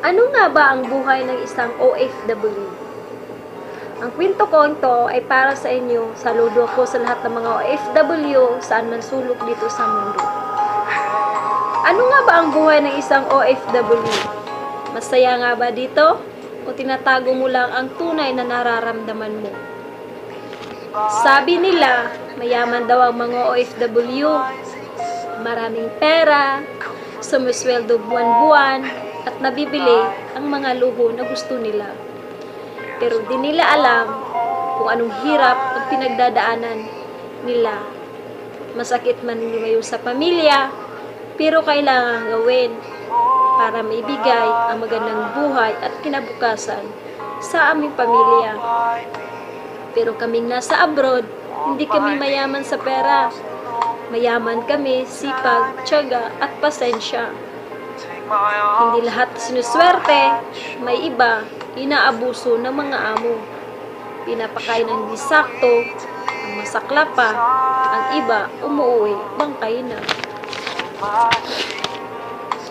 Ano nga ba ang buhay ng isang OFW? Ang kwento ko ito ay para sa inyo. Saludo ko sa lahat ng mga OFW saan man sulok dito sa mundo. Ano nga ba ang buhay ng isang OFW? Masaya nga ba dito? O tinatago mo lang ang tunay na nararamdaman mo? Sabi nila, mayaman daw ang mga OFW. Maraming pera, sumusweldo buwan-buwan, at nabibili ang mga luho na gusto nila. Pero di nila alam kung anong hirap ang pinagdadaanan nila. Masakit man lumayo sa pamilya, pero kailangan gawin para maibigay ang magandang buhay at kinabukasan sa aming pamilya. Pero kaming nasa abroad, hindi kami mayaman sa pera. Mayaman kami, sipag, tiyaga at pasensya. Hindi lahat sinuswerte, may iba, inaabuso ng mga amo. Pinapakain ng disakto, ang masakla pa, ang iba umuwi, bangkay na.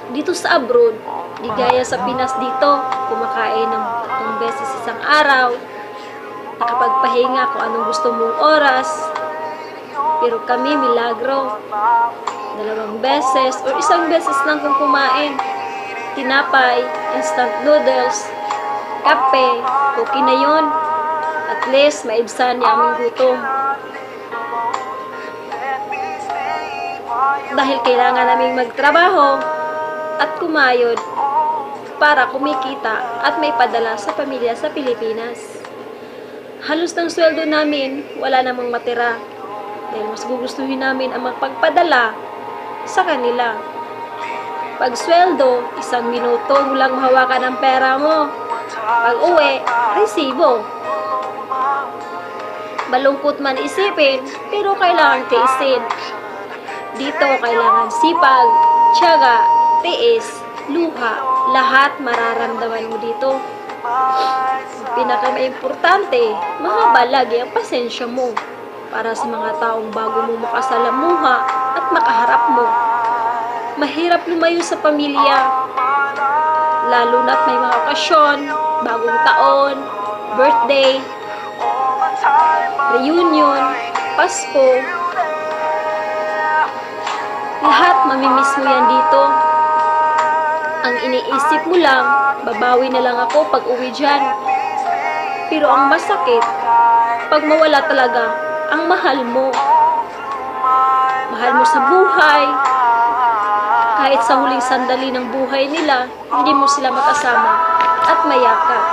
Dito sa abroad, di gaya sa Pinas dito, kumakain ng 3 beses isang araw, nakapagpahinga kung anong gusto mong oras. Pero kami, milagro, 2 beses o 1 beses lang kung kumain. Tinapay, instant noodles, kape, okay na yun. At least, maibsan niya aming gutom. Dahil kailangan naming magtrabaho at kumayod para kumikita at may padala sa pamilya sa Pilipinas. Halos ng sweldo namin, wala namang matira. Dahil mas gugustuhin namin ang magpagpadala sa kanila. Pag sweldo, 1 minuto mo lang mahawakan ang pera mo. Pag uwi, resibo. Malungkot man isipin, pero kailangan tiisin. Dito kailangan sipag, tiyaga, tiis, luha. Lahat mararamdaman mo dito. Ang pinaka-importante, mahaba lagi ang pasensya mo para sa mga taong bago mo makasalamuha at makaharap mo. Mahirap lumayo sa pamilya, lalo na't may mga okasyon, bagong taon, birthday, reunion, Pasko. Lahat mamimiss mo yan dito. Ang iniisip mo lang, babawi na lang ako pag uwi dyan. Pero ang masakit, pag mawala talaga ang mahal mo. Mahal mo sa buhay. Kahit sa huling sandali ng buhay nila, hindi mo sila makasama at mayakap.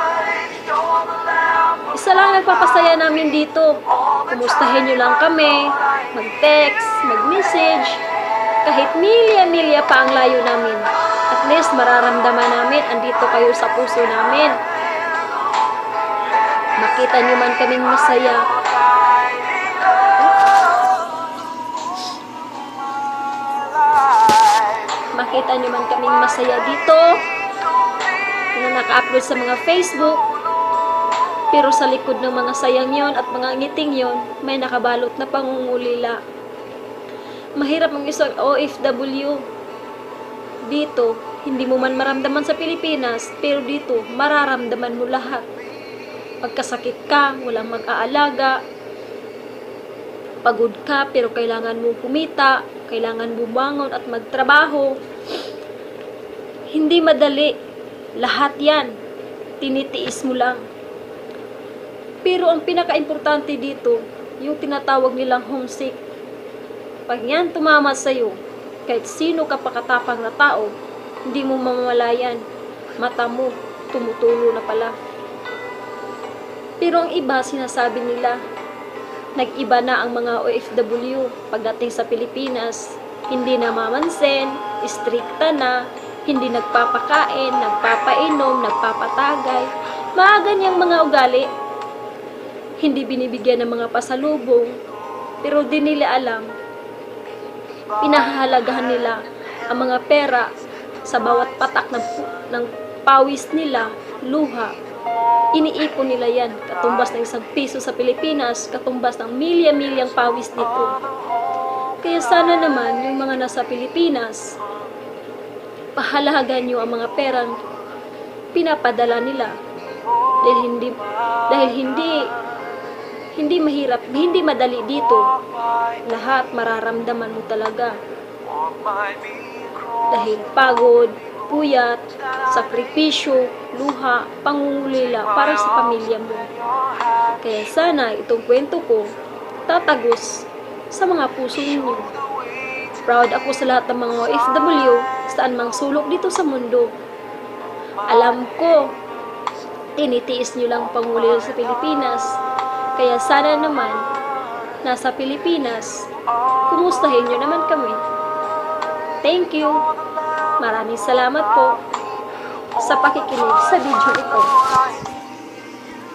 Isa lang nagpapasaya namin dito. Kumustahin nyo lang kami, mag-text, mag-message. Kahit milya-milya pa ang layo namin. At least mararamdaman namin andito kayo sa puso namin. Makita nyo man kaming masaya. Makita nyo man kaming masaya dito na naka-upload sa mga Facebook, pero sa likod ng mga sayang yon at mga ngiting yon, may nakabalot na pangungulila. Mahirap ang isang OFW. Dito, hindi mo man maramdaman sa Pilipinas, pero dito, mararamdaman mo lahat. Pagkasakit ka, walang mag-aalaga. Pagod ka, pero kailangan mo kumita, kailangan bumangon at magtrabaho. Hindi madali. Lahat yan. Tinitiis mo lang. Pero ang pinaka-importante dito, yung tinatawag nilang homesick. Pag yan tumama sa'yo, kahit sino ka pakatapang na tao, hindi mo mamamalayan. Mata mo, tumutulo na pala. Pero ang iba, sinasabi nila, nag-iba na ang mga OFW pagdating sa Pilipinas. Hindi na mamansin, strikta na, hindi nagpapakain, nagpapainom, nagpapatagay. Mga ganyang mga ugali. Hindi binibigyan ng mga pasalubong, pero di nila alam. Pinahahalagahan nila ang mga pera sa bawat patak ng pawis nila, luha. Iniipon nila yan. Katumbas ng 1 piso sa Pilipinas, katumbas ng milya-milyang pawis dito. Kaya sana naman yung mga nasa Pilipinas, pahalagan nyo ang mga perang pinapadala nila. Dahil hindi mahirap, hindi madali dito. Lahat mararamdaman mo talaga. Dahil pagod, puyat, sakripisyo, luha, pangungulila para sa pamilya mo. Kaya sana itong kwento ko tatagos sa mga puso ninyo. Proud ako sa lahat ng mga OFW saan mang sulok dito sa mundo. Alam ko, tinitiis nyo lang pangulila sa Pilipinas. Kaya sana naman, nasa Pilipinas, kumustahin nyo naman kami. Thank you. Maraming salamat po sa pakikinig sa video ito.